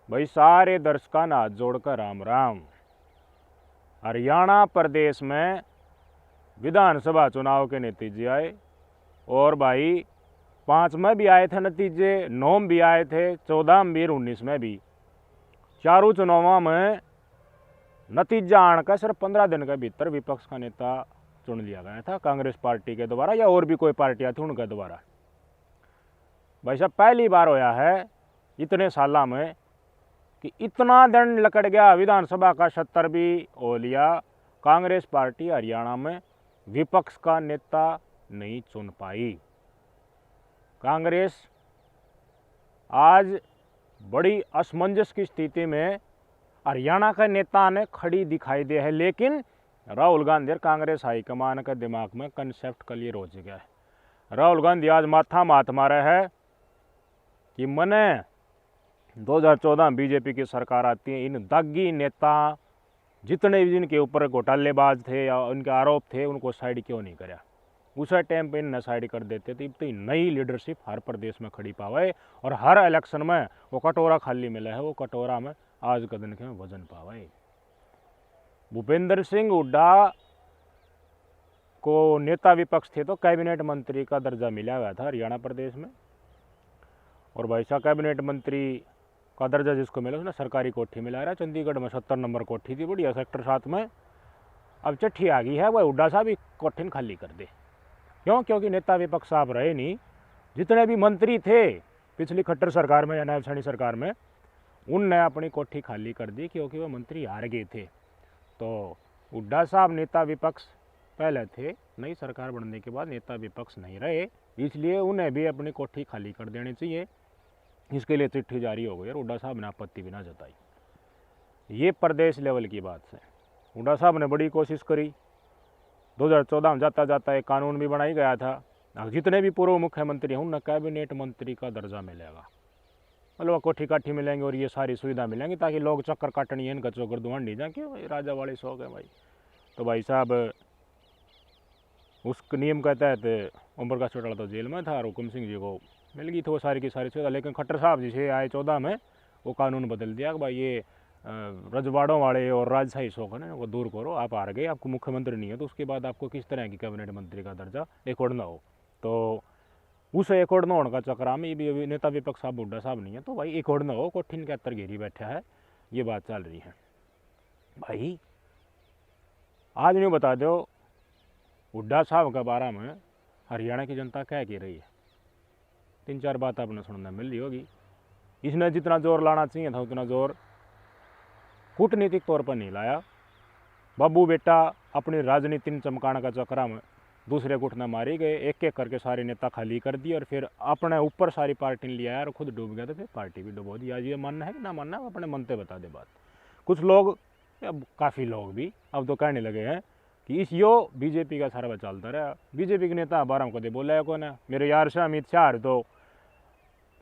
भाई सारे दर्शकों ने हाथ जोड़कर राम राम। हरियाणा प्रदेश में विधानसभा चुनाव के नतीजे आए और भाई 5 में भी आए थे नतीजे, 9 में भी आए थे, 14 में भी, 19 में भी। चारों चुनावों में नतीजा आने का सिर्फ 15 दिन के भीतर विपक्ष का नेता चुन लिया गया था कांग्रेस पार्टी के द्वारा या और भी कोई पार्टियां थी उनके द्वारा। भाई साहब पहली बार होया है इतने साल में कि इतना दिन लकड़ गया विधानसभा का 70 भी हो लिया, कांग्रेस पार्टी हरियाणा में विपक्ष का नेता नहीं चुन पाई। कांग्रेस आज बड़ी असमंजस की स्थिति में हरियाणा के नेता ने खड़ी दिखाई दे है, लेकिन राहुल गांधी और कांग्रेस हाईकमान के दिमाग में कंसेप्ट का लिए रोज गया है। राहुल गांधी आज माथा मात मारे है कि मने 2014 में बीजेपी की सरकार आती है, इन दागी नेता जितने भी जिनके ऊपर घोटालेबाज थे या उनके आरोप थे उनको साइड क्यों नहीं कराया। उस टाइम पे इन्हें साइड कर देते थे। इतनी नई लीडरशिप हर प्रदेश में खड़ी पावे और हर इलेक्शन में वो कटोरा खाली मिला है, वो कटोरा में आज के दिन के में वजन पावे। भूपेंद्र सिंह हुड्डा को नेता विपक्ष थे तो कैबिनेट मंत्री का दर्जा मिला हुआ था हरियाणा प्रदेश में, और भाई साहब कैबिनेट मंत्री का दर्जा जिसको मिला उसने सरकारी कोठी मिला रहा। चंडीगढ़ में 70 नंबर कोठी थी, बढ़िया सेक्टर 7 में। अब चिट्ठी आ गई है वह हुड्डा साहब ही कोठी खाली कर दे। क्यों? क्योंकि नेता विपक्ष साहब रहे नहीं। जितने भी मंत्री थे पिछली खट्टर सरकार में या नायब सैनी सरकार में, उनने अपनी कोठी खाली कर दी क्योंकि वह मंत्री हार गए थे। तो हुड्डा साहब नेता विपक्ष पहले थे, नई सरकार बनने के बाद नेता विपक्ष नहीं रहे, इसलिए उन्हें भी अपनी कोठी खाली कर देनी चाहिए। इसके लिए चिट्ठी जारी हो गई और हुड्डा साहब ने आपत्ति भी ना जताई। ये प्रदेश लेवल की बात है। हुड्डा साहब ने बड़ी कोशिश करी। 2014 में जाता जाता एक कानून भी बनाई गया था, जितने भी पूर्व मुख्यमंत्री हैं उन्हें कैबिनेट मंत्री का दर्जा मिलेगा, मतलब कोठी काठी मिलेंगे और ये सारी सुविधा मिलेंगी ताकि लोग चक्कर काटनी है इनका चौकर दुआन नहीं जाए कि भाई राजा वाले शौक है भाई। तो भाई साहब उस नियम के तहत ओम प्रकाश चौटाला तो जेल में था और हुकुम सिंह जी को मिल गई थी वो सारी की सारी सुविधा। लेकिन खट्टर साहब जी से आए 14 में वो कानून बदल दिया कि भाई ये रजवाड़ों वाले और राजशाही शौक है वो दूर करो, आप हार गए, आपको मुख्यमंत्री नहीं है तो उसके बाद आपको किस तरह की कैबिनेट मंत्री का दर्जा एकॉर्ड ना हो। तो उस एकॉर्ड न होने का चक्रा में ये भी नेता विपक्ष साहब हुड्डा साहब नहीं है तो भाई एकॉर्ड ना हो, कोठिन के अंतर घेरी बैठा है, ये बात चल रही है। भाई आज नहीं बता दो हुड्डा साहब के बारे में हरियाणा की जनता क्या कह रही है। 3-4 बात आपने सुनने मिल रही होगी। इसने जितना जोर लाना चाहिए था उतना जोर कूटनीतिक तौर पर नहीं लाया। बाबू बेटा अपनी राजनीति चमकाने का चक्रा में दूसरे गुट ने मारी गए, एक एक करके सारे नेता खाली कर दिए और फिर अपने ऊपर सारी पार्टी ने लिया और खुद डूब गया तो फिर पार्टी भी डुबो दी। आज ये मानना है कि ना मानना है अपने मन से बता दे बात। कुछ लोग, अब काफ़ी लोग भी अब तो कहने लगे हैं कि इस यो बीजेपी का सारा चलता रहा, बीजेपी के नेता 12 को दे बोला है कौन है। मेरे यार से अमित शाह तो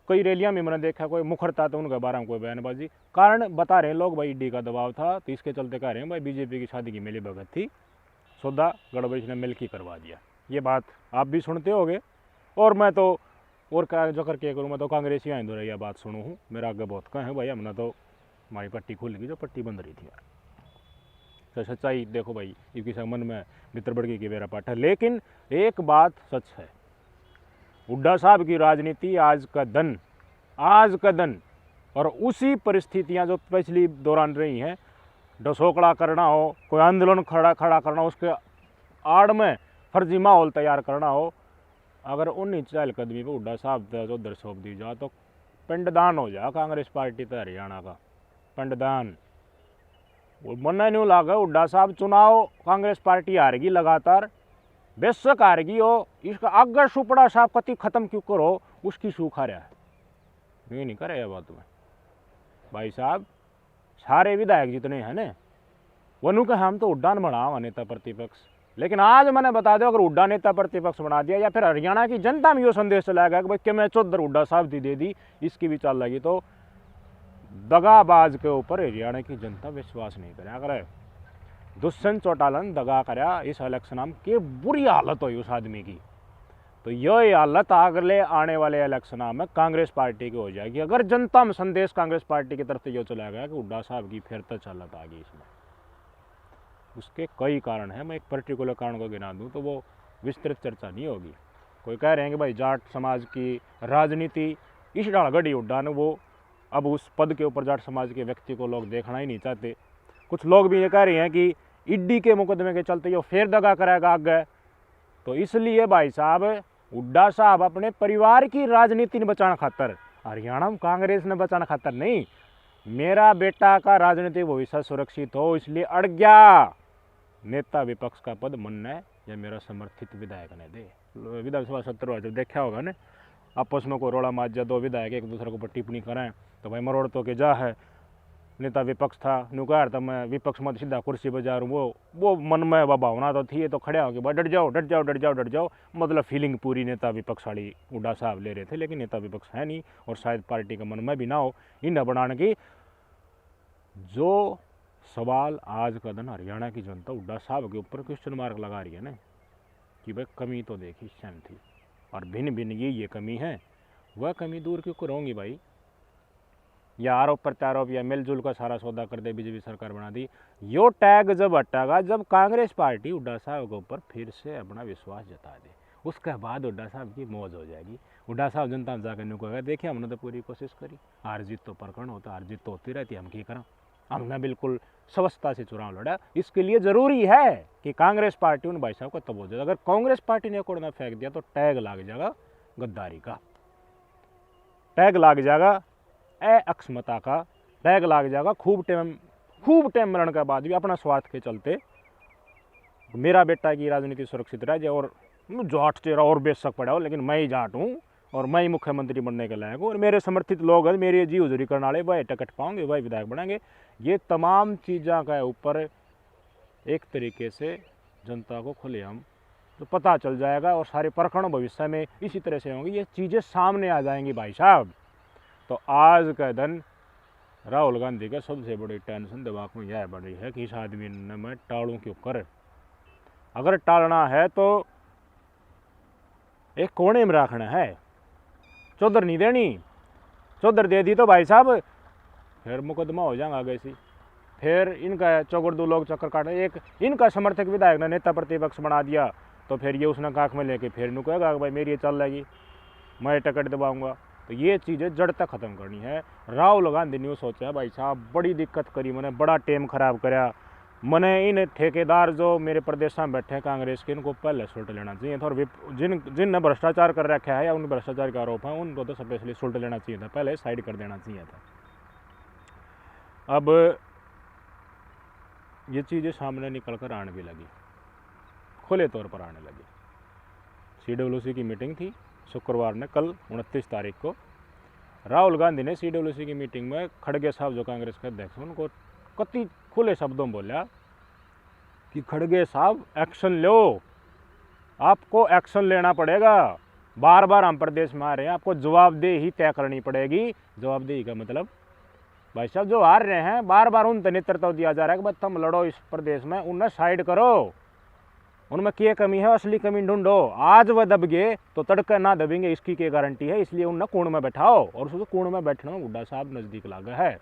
कई रैलियां में मैंने देखा कोई मुखरता तो उनके बारे में कोई बयानबाजी, कारण बता रहे हैं लोग भाई ईडी का दबाव था तो इसके चलते कह रहे हैं भाई बीजेपी की शादी की मिली भगत थी, सौदा गड़बड़ी ने मिल की करवा दिया। ये बात आप भी सुनते होगे और मैं तो और क्या जो करके करूँ, मैं तो कांग्रेस ही आइंदो यह बात सुनूँ हूँ। मेरा आगे बहुत कहें है भाई, हमने तो हमारी पट्टी खुल गई जो पट्टी बंद रही थी यार। तो सच्चाई देखो भाई, इसके मन में मित्र बड़की की बेरा पाठ है। लेकिन एक बात सच है, हुड्डा साहब की राजनीति आज का दिन और उसी परिस्थितियां जो पिछली दौरान रही हैं, डसोकड़ा करना हो, कोई आंदोलन खड़ा करना हो, उसके आड़ में फर्जी माहौल तैयार करना हो, अगर उन्हीं चहलकदमी पे हुड्डा साहब जो उधर सौंप दी जाए तो पिंडदान हो जाए कांग्रेस पार्टी तो हरियाणा का पिंडदान। वो मन नहीं लागा हुड्डा साहब चुनाव कांग्रेस पार्टी हारेगी लगातार, बेशक हारेगी हो, इसका अगर सुपड़ा साहब कति खत्म क्यों करो उसकी सूखा रहा है, ये नहीं करे बात में। भाई साहब सारे विधायक जितने हैं ना वनु के हम तो हुड्डा ने बना नेता प्रतिपक्ष, लेकिन आज मैंने बता दो अगर हुड्डा नेता प्रतिपक्ष बना दिया या फिर हरियाणा की जनता में ये संदेश चलाएगा कि भाई कि मैं चौधर हुड्डा साहब दे दी, इसकी भी चाल लगी, तो दगाबाज के ऊपर हरियाणा की जनता विश्वास नहीं करे। अगर दुष्यंत चौटाला ने दगा कराया इस इलेक्शन में, के बुरी हालत हुई उस आदमी की, तो यही हालत अगले आने वाले इलेक्शन में कांग्रेस पार्टी की हो जाएगी अगर जनता में संदेश कांग्रेस पार्टी की तरफ से ये चला गया कि हुड्डा साहब की फिर तो चलत आ गई इसमें। उसके कई कारण हैं, मैं एक पर्टिकुलर कारण को गिना दूं तो वो विस्तृत चर्चा नहीं होगी। कोई कह रहे हैं कि भाई जाट समाज की राजनीति इस डालगढ़ी हुड्डा ने वो अब उस पद के ऊपर जाट समाज के व्यक्ति को लोग देखना ही नहीं चाहते। कुछ लोग भी ये कह रहे हैं कि ईडी के मुकदमे के चलते ये फिर दगा कराएगा आगे। तो इसलिए भाई साहब हुड्डा साहब अपने परिवार की राजनीति ने बचाना खातर, हरियाणा में कांग्रेस ने बचाना खातर नहीं, मेरा बेटा का राजनीतिक भविष्य सुरक्षित हो इसलिए अड़ गया। नेता विपक्ष का पद मन ने या मेरा समर्थित विधायक ने दे। विधानसभा सत्र जब देखा होगा ना, आपस में कोई रोड़ा माज दो विधायक एक दूसरे के ऊपर टिप्पणी करें तो भाई मरोड़ तो के जा है नेता विपक्ष था नुकार तो मैं विपक्ष में सीधा कुर्सी बजा रहा हूँ। वो मन में वह भावना तो थी, तो खड़े हो कि भाई डट जाओ डट जाओ डट जाओ डट जाओ, मतलब फीलिंग पूरी नेता विपक्ष वाली हुड्डा साहब ले रहे थे। लेकिन नेता विपक्ष है नहीं और शायद पार्टी के मन में भी ना हो इन बनाने की। जो सवाल आज का दिन हरियाणा की जनता हुड्डा साहब के ऊपर क्वेश्चन मार्क लगा रही है ना कि भाई कमी तो देखी स्वयं थी और भिन्न भिन्न ये कमी है, वह कमी दूर क्यों करोगी भाई। या आरोप प्रत्यारोप या मिलजुल का सारा सौदा कर दे बीजेपी सरकार बना दी। यो टैग जब हटेगा जब कांग्रेस पार्टी हुड्डा साहब के ऊपर फिर से अपना विश्वास जता दे, उसके बाद हुड्डा साहब की मौज हो जाएगी। हुड्डा साहब जनता में जाकर कहेगा देखिए हमने तो पूरी कोशिश करी, हार जीत तो प्रकरण होता, हार जीत तो होती रहती, हम क्या करें, हमने बिल्कुल स्वस्थता से चुनाव लड़ा। इसके लिए जरूरी है कि कांग्रेस पार्टी उन भाई साहब को तब हो जाए। अगर कांग्रेस पार्टी ने कोड़ना फेंक दिया तो टैग लाग जाएगा गद्दारी का, टैग लाग जाएगा अक्षमता का, टैग लाग जाएगा खूब टाइम मरण के बाद भी अपना स्वार्थ के चलते मेरा बेटा की राजनीति सुरक्षित रह जाए और जाट चेहरा और बेशक पड़ा हो लेकिन मैं ही जाट हूँ और मैं ही मुख्यमंत्री बनने के लायक हूँ और मेरे समर्थित लोग हैं, मेरी जी हजूरी करने वाले वह टिकट पाओगे वह विधायक बनाएंगे। ये तमाम चीज़ों का ऊपर एक तरीके से जनता को खुलेआम तो पता चल जाएगा और सारे प्रकरण भविष्य में इसी तरह से होंगे, ये चीज़ें सामने आ जाएंगी भाई साहब। तो आज का दिन राहुल गांधी का सबसे बड़ी टेंशन दिमाग में यह बढ़ रही है कि इस आदमी ने मैं टालूं क्यों कर। अगर टालना है तो एक कोने में रखना है, चौधर नहीं देनी। चौधर दे दी तो भाई साहब फिर मुकदमा हो जाएगा आगे से, फिर इनका चौगड़दू लोग चक्कर काटे। एक इनका समर्थक विधायक ने नेता प्रतिपक्ष बना दिया तो फिर ये उसने काख में लेके फिर नु कहेगा भाई मेरी ये चल रहेगी, मैं टिकट दबाऊंगा। तो ये चीज़ें जड़ तक ख़त्म करनी है। राहुल गांधी ने सोचा है भाई साहब बड़ी दिक्कत करी, मैंने बड़ा टेम खराब कराया, मैंने इन ठेकेदार जो मेरे प्रदेश में बैठे हैं कांग्रेस के इनको पहले सुलट लेना चाहिए था और जिनने भ्रष्टाचार कर रखा है या उन भ्रष्टाचार का आरोप है उनको तो स्पेशली सुलट लेना चाहिए था, पहले साइड कर देना चाहिए था। अब ये चीज़ें सामने निकल कर आने भी लगी, खुले तौर पर आने लगी। CWC की मीटिंग थी शुक्रवार ने, कल 29 तारीख को राहुल गांधी ने CWC की मीटिंग में खड़गे साहब जो कांग्रेस के अध्यक्ष हैं उनको कति खुले शब्दों में बोला कि खड़गे साहब एक्शन लो, आपको एक्शन लेना पड़ेगा, बार बार हम प्रदेश में आ रहे हैं, आपको जवाबदेही तय करनी पड़ेगी। जवाबदेही का मतलब भाई साहब जो हार रहे हैं बार बार उन नेतृत्व दिया जा रहा है कि भाई तुम लड़ो इस प्रदेश में, उन्हें साइड करो, उनमें क्या कमी है असली कमी ढूंढो। आज वह दब गए तो तड़के ना दबेंगे इसकी क्या गारंटी है, इसलिए उन्हें कोण में बैठाओ और उसको कोण में बैठने में हुड्डा साहब नज़दीक लागा है।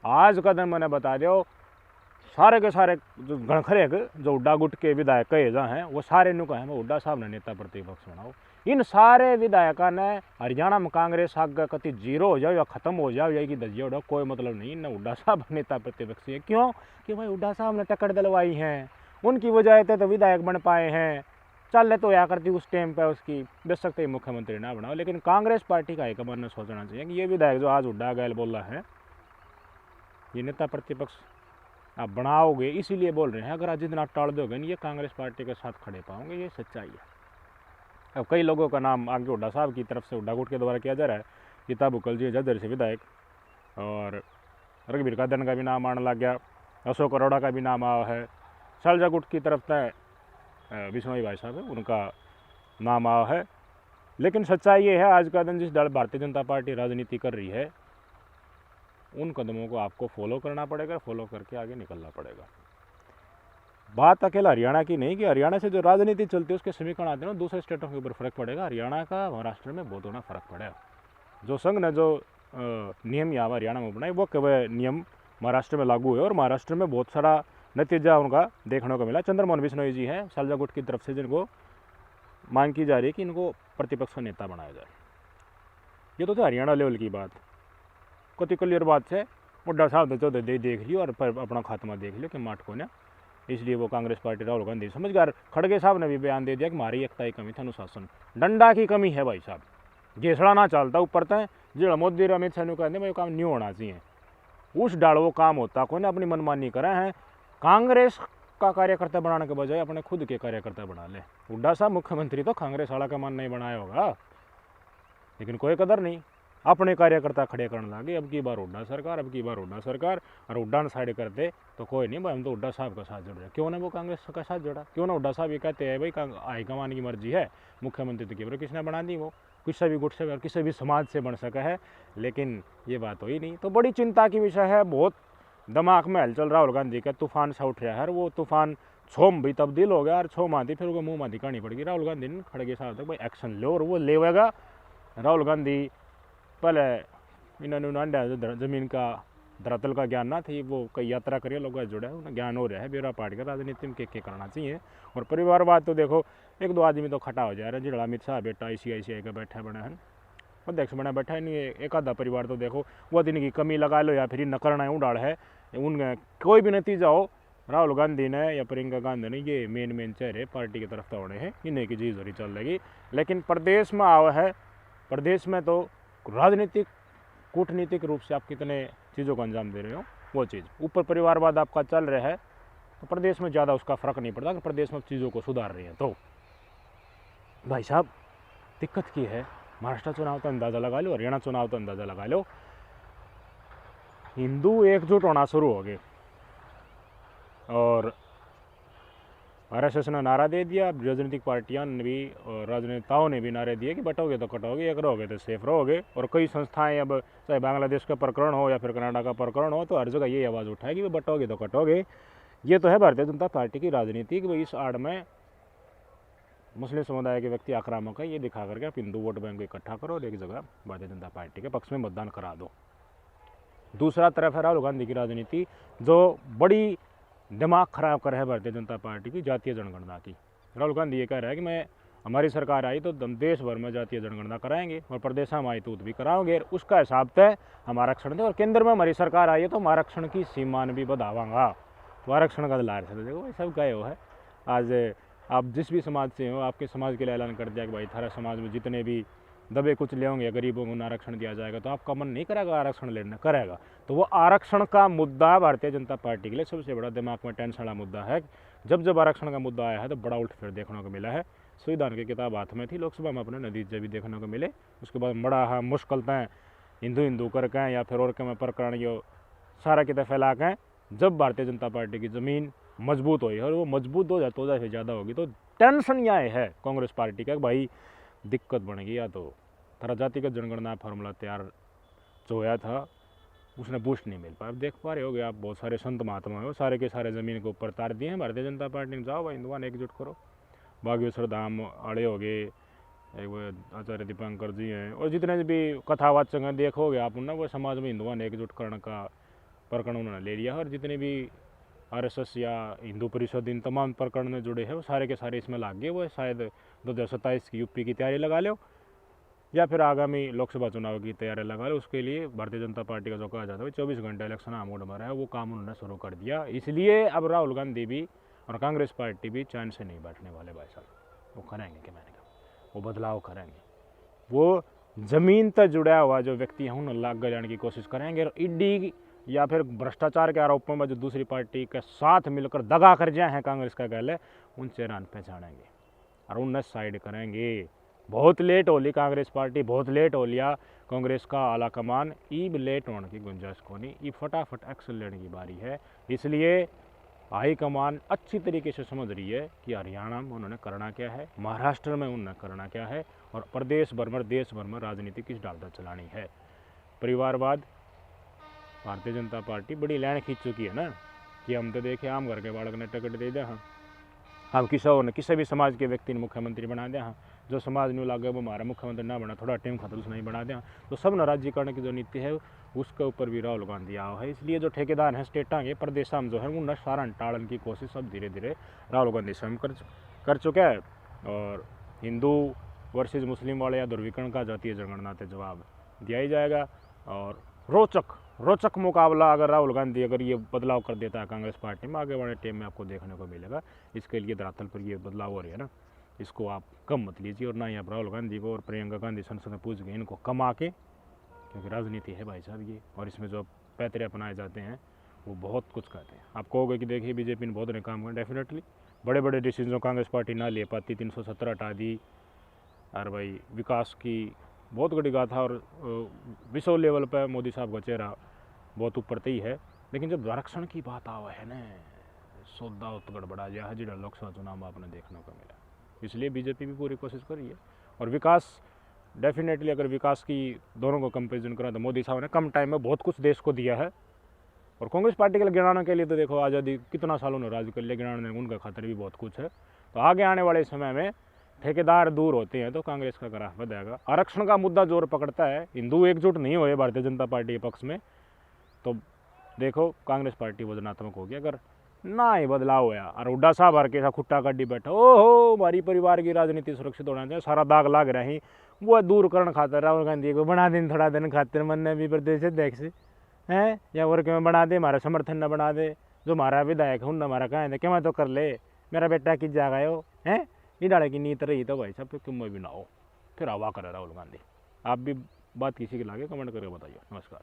आज का दिन मैंने बता दो सारे के सारे जो गणखरे जो हुड्डा गुट के विधायक कहे जा हैं वो सारे नु कहे हुड्डा साहब ने नेता प्रतिपक्ष बनाओ। इन सारे विधायकों ने हरियाणा में कांग्रेस आगे कति जीरो हो जाओ या खत्म हो जाओ या कि दजिया उड़ाओ कोई मतलब नहीं, न हुड्डा साहब नेता प्रतिपक्ष है। क्यों कि भाई हुड्डा साहब ने टिकट दिलवाई हैं, उनकी वजह से तो विधायक बन पाए हैं। चल तो या करती उस टाइम पे उसकी बेशक ही मुख्यमंत्री ना बनाओ, लेकिन कांग्रेस पार्टी का हाईकमान ने सोचना चाहिए कि ये विधायक जो आज हुड्डा गैल बोल रहा है ये नेता प्रतिपक्ष आप बनाओगे इसीलिए बोल रहे हैं, अगर आज जितना टाल दोगे नहीं ये कांग्रेस पार्टी के साथ खड़े पाओगे, ये सच्चाई है। अब कई लोगों का नाम आगे हुड्डा साहब की तरफ से हुड्डा गुट के द्वारा किया जा रहा है, गीता बुकल जी जदर से विधायक और रघुवीर कादन का भी नाम आने लग गया, अशोक अरोड़ा का भी नाम आया है, शालजा गुट की तरफ से बिश्नोई भाई साहब है उनका नाम आया है। लेकिन सच्चाई ये है आज का दिन जिस दल भारतीय जनता पार्टी राजनीति कर रही है उन कदमों को आपको फॉलो करना पड़ेगा, फॉलो करके आगे निकलना पड़ेगा। बात अकेला हरियाणा की नहीं कि हरियाणा से जो राजनीति चलती है उसके समीकरण आते हैं ना, दूसरे स्टेटों के ऊपर फर्क पड़ेगा। हरियाणा का महाराष्ट्र में बहुत होना फर्क पड़ेगा। जो संघ ने जो नियम यहाँ हरियाणा में बनाए वो केवल नियम महाराष्ट्र में लागू है और महाराष्ट्र में बहुत सारा नतीजा उनका देखने को मिला। चंद्रमोहन बिश्नोई जी हैं शालजा गुट की तरफ से, जिनको मांग की जा रही है कि इनको प्रतिपक्ष का नेता बनाया जाए। ये तो हरियाणा लेवल की बात। कति क्लियर बात है, मुड्डा साहब ने तो देख लियो और अपना खात्मा देख लियो कि माट को ना, इसलिए वो कांग्रेस पार्टी राहुल गांधी समझ गया। खड़गे साहब ने भी बयान दे दिया कि हमारी एकता की कमी थी, अनुशासन डंडा की कमी है भाई साहब। घेसड़ा ना चलता ऊपर तय जो मोदी अमित शाह ने कहते भाई काम नहीं होना चाहिए, उस डाल वो काम होता कोई ना, अपनी मनमानी करे हैं। कांग्रेस का कार्यकर्ता बनाने के बजाय अपने खुद के कार्यकर्ता बना ले। हुड्डा साहब मुख्यमंत्री तो कांग्रेस वाला का मन नहीं बनाया होगा, लेकिन कोई कदर नहीं, अपने कार्यकर्ता खड़े करने लगे। अब की बार हुड्डा सरकार, अब की बार हुड्डा सरकार, और हुड्डा ने साइड करते तो कोई नहीं भाई, हम तो हुड्डा साहब का साथ जुड़ रहे। क्यों ना वो कांग्रेस का साथ जुड़ा, क्यों ना हुड्डा साहब ये कहते हैं भाई हाईकमान की मर्जी है, मुख्यमंत्री तो केवल किसने बना दी, वो किसी भी गुट से और किसी भी समाज से बन सका है, लेकिन ये बात हुई नहीं। तो बड़ी चिंता की विषय है, बहुत दिमाग में हलचल राहुल गांधी का तूफान सा उठ रहा है। वो तूफान छोम भी तब्दील हो गया और छो माती फिर वो मुँह माती कहानी पड़ेगी। राहुल गांधी ने खड़गे साहब तक भाई एक्शन लो, और वो लेगा। राहुल गांधी पहले इन्होंने जमीन का धरातल का ज्ञान ना थी, वो कई यात्रा करिए लोग जुड़े हैं, उन्हें ज्ञान हो रहा है बेरा पार्टी का राजनीति में क्या करना चाहिए। और परिवारवाद तो देखो, एक दो आदमी तो खटा हो जा रहा है, जिड़ा अमित शाह बेटा ICICI का बैठा बना है, अध्यक्ष बना बैठा है, नहीं एक आधा परिवार तो देखो वो दिन की कमी लगा लो या फिर न करना है उड़ाड़ है, उन कोई भी नतीजा हो राहुल गांधी ने या प्रियंका गांधी ने ये मेन चेहरे पार्टी की तरफ दौड़े हैं, इन्हें की चीज़ हो रही चल रही। लेकिन प्रदेश में आवा है, प्रदेश में तो राजनीतिक कूटनीतिक रूप से आप कितने चीज़ों को अंजाम दे रहे हो, वो चीज़ ऊपर परिवारवाद आपका चल रहा है, तो प्रदेश में ज़्यादा उसका फ़र्क नहीं पड़ता कि प्रदेश में चीज़ों को सुधार रही है। तो भाई साहब दिक्कत की है, महाराष्ट्र चुनाव तो अंदाज़ा लगा लो, हरियाणा चुनाव तो अंदाज़ा लगा लो, हिंदू एकजुट होना शुरू हो गए और RSS ने नारा दे दिया, राजनीतिक पार्टियां ने भी और राजनेताओं ने भी नारे दिए कि बटोगे तो कटोगे, एक रहोगे तो सेफ रहोगे। और कई संस्थाएं अब चाहे बांग्लादेश का प्रकरण हो या फिर कनाडा का प्रकरण हो, तो हर जगह ये आवाज़ उठाए कि बटोगे तो कटोगे। ये तो है भारतीय जनता पार्टी की राजनीति कि भाई इस आड़ में मुस्लिम समुदाय के व्यक्ति आक्रामक है, ये दिखा करके आप हिंदू वोट बैंक को इकट्ठा करो और एक जगह भारतीय जनता पार्टी के पक्ष में मतदान करा दो। दूसरा तरफ है राहुल गांधी की राजनीति, जो बड़ी दिमाग खराब कर है भारतीय जनता पार्टी की जातीय जनगणना की। राहुल गांधी ये कह रहा है कि मैं हमारी सरकार आई तो हम देश भर में जातीय जनगणना कराएंगे और प्रदेश में आई तो भी कराओगे, उसका हिसाब तय हम आरक्षण दें, और केंद्र में हमारी सरकार आई है तो हम आरक्षण की सीमा भी बढ़ावांगा। तो आरक्षण का लार से देखो भाई सब गए हो है। आज आप जिस भी समाज से हो, आपके समाज के लिए ऐलान कर दिया कि भाई थारा समाज में जितने भी दबे कुछ ले होंगे गरीबों को आरक्षण दिया जाएगा, तो आपका मन नहीं करेगा आरक्षण लेना, करेगा। तो वो आरक्षण का मुद्दा भारतीय जनता पार्टी के लिए सबसे बड़ा दिमाग में टेंशन वाला मुद्दा है। जब जब आरक्षण का मुद्दा आया है तो बड़ा उल्ट फिर देखने को मिला है। संविधान की किताब हाथ में थी, लोकसभा में अपने नतीजे भी देखने को मिले। उसके बाद बड़ा मुश्किल तय हिंदू करके या फिर और के प्रकरण यो सारा किताब फैला के जब भारतीय जनता पार्टी की ज़मीन मजबूत हुई और वो मजबूत हो जाए तो ज़्यादा होगी, तो टेंशन यहाँ है कांग्रेस पार्टी का भाई दिक्कत बनेगी। या तो थोड़ा जातिगत जनगणना फार्मूला तैयार जो होया था उसने बूस्ट नहीं मिल पाया। अब देख पा रहे होगे आप, बहुत सारे संत महात्मा हो सारे के सारे ज़मीन के ऊपर तार दिए हैं भारतीय जनता पार्टी ने। जाओ भाई हिंदुआ ने एकजुट करो। बागेश्वर धाम आड़े हो गए, एक वो आचार्य दीपांकर जी हैं और जितने भी कथावाचक हैं देखोगे आप उन्हें, वो समाज में हिंदुआ ने एकजुट करने का प्रकरण उन्होंने ले लिया। और जितने भी RSS या हिंदू परिषद इन तमाम प्रकरण में जुड़े हैं वो सारे के सारे इसमें लाग गए। वो शायद 2027 की UP की तैयारी लगा लो या फिर आगामी लोकसभा चुनाव की तैयारी लगा लो। उसके लिए भारतीय जनता पार्टी का जो कहा जाता है 24 घंटे इलेक्शन मोड में रहा है, वो काम उन्होंने शुरू कर दिया। इसलिए अब राहुल गांधी भी और कांग्रेस पार्टी भी चैन से नहीं बैठने वाले भाई साहब। वो करेंगे कि मैंने कहा वो बदलाव करेंगे, वो ज़मीन तक जुड़ा हुआ जो व्यक्ति हैं उन्हें लाग जाने की कोशिश करेंगे। और ईडी या फिर भ्रष्टाचार के आरोपों में जो दूसरी पार्टी के साथ मिलकर दगा कर जाए हैं कांग्रेस का गले, उन चेहरान पहचानेंगे और उन्हें साइड करेंगे। बहुत लेट हो ली कांग्रेस पार्टी, बहुत लेट हो लिया कांग्रेस का आला कमान, ईब लेट होने की गुंजाइश को नहीं, ई फटाफट एक्शन लेने की बारी है। इसलिए हाईकमान अच्छी तरीके से समझ रही है कि हरियाणा में उन्होंने करना क्या है, महाराष्ट्र में उन्होंने करना क्या है और प्रदेश भर में देश भर में राजनीति किस डालता चलानी है। परिवारवाद भारतीय जनता पार्टी बड़ी लाइन खींच चुकी है ना, कि हम तो देखे आम घर के बालक ने टिकट दे दिया, हाँ हम किसी और ने किसी भी समाज के व्यक्ति ने मुख्यमंत्री बना दिया, हाँ जो समाज नहीं लागे वो हमारा मुख्यमंत्री ना बना, थोड़ा टाइम खतरा नहीं बना दिया। तो सब नाराजीकरण की जो नीति है उसके ऊपर भी राहुल गांधी आओ है। इसलिए जो ठेकेदार हैं स्टेटा के प्रदेशा में जो है वो सारा टालन की कोशिश सब धीरे धीरे राहुल गांधी स्वयं कर चुका है। और हिंदू वर्सेस मुस्लिम वाले या ध्रुवीकरण का जातीय जनगणना से जवाब दिया ही जाएगा। और रोचक मुकाबला अगर राहुल गांधी अगर ये बदलाव कर देता है कांग्रेस पार्टी में, आगे वाले टाइम में आपको देखने को मिलेगा। इसके लिए धरातल पर ये बदलाव हो रही है ना, इसको आप कम मत लीजिए। और ना ही आप राहुल गांधी को और प्रियंका गांधी संसद में पूछ गए, इनको कम आके, क्योंकि राजनीति है भाई साहब ये, और इसमें जो पैतरे अपनाए जाते हैं वो बहुत कुछ कहते हैं। आप कहोगे कि देखिए बीजेपी ने बहुत ने काम किया, डेफिनेटली बड़े बड़े डिसीजन कांग्रेस पार्टी ना ले पाती, 370 हटा दी, और भाई विकास की बहुत बड़ी गाथा, और विश्व लेवल पर मोदी साहब का चेहरा बहुत ऊपर ही है। लेकिन जब आरक्षण की बात आवा है ना, सौदा तो गड़बड़ा गया है जिला लोकसभा चुनाव में आपने देखने को मिला। इसलिए बीजेपी भी पूरी कोशिश कर रही है। और विकास डेफिनेटली अगर विकास की दोनों को कंपेरिजन करें तो मोदी साहब ने कम टाइम में बहुत कुछ देश को दिया है। और कांग्रेस पार्टी के लिए गिराने के लिए तो देखो आज़ादी कितना सालों ने राज कर लिया, गिराने उनका खातिर भी बहुत कुछ है। तो आगे आने वाले समय में ठेकेदार दूर होते हैं तो कांग्रेस का ग्राफ बढ़ेगा। आरक्षण का मुद्दा जोर पकड़ता है, हिंदू एकजुट नहीं हुए भारतीय जनता पार्टी के पक्ष में, तो देखो कांग्रेस पार्टी वजनात्मक होगी। अगर ना ही बदलाव होया और उड्डा साहब हर के साथ खुट्टा कड्डी बैठा, ओहो हमारी परिवार की राजनीति सुरक्षित होना चाहिए, सारा दाग लाग रही वो दूर करण खातर राहुल गांधी को बना दिन थोड़ा दिन खातिर मन ने भी प्रदेश अध्यक्ष हैं या वर्ग में बना दे, हमारा समर्थन न बना दे, जो हमारा विधायक हूँ हमारा कहें क्या मैं तो कर ले, मेरा बेटा किस जाएगा हो हैं, ये डाले की नीत रही तो भाई साहब क्यों भी ना हो, फिर हवा करे राहुल गांधी। आप भी बात किसी के लागे कमेंट करके बताइए। नमस्कार।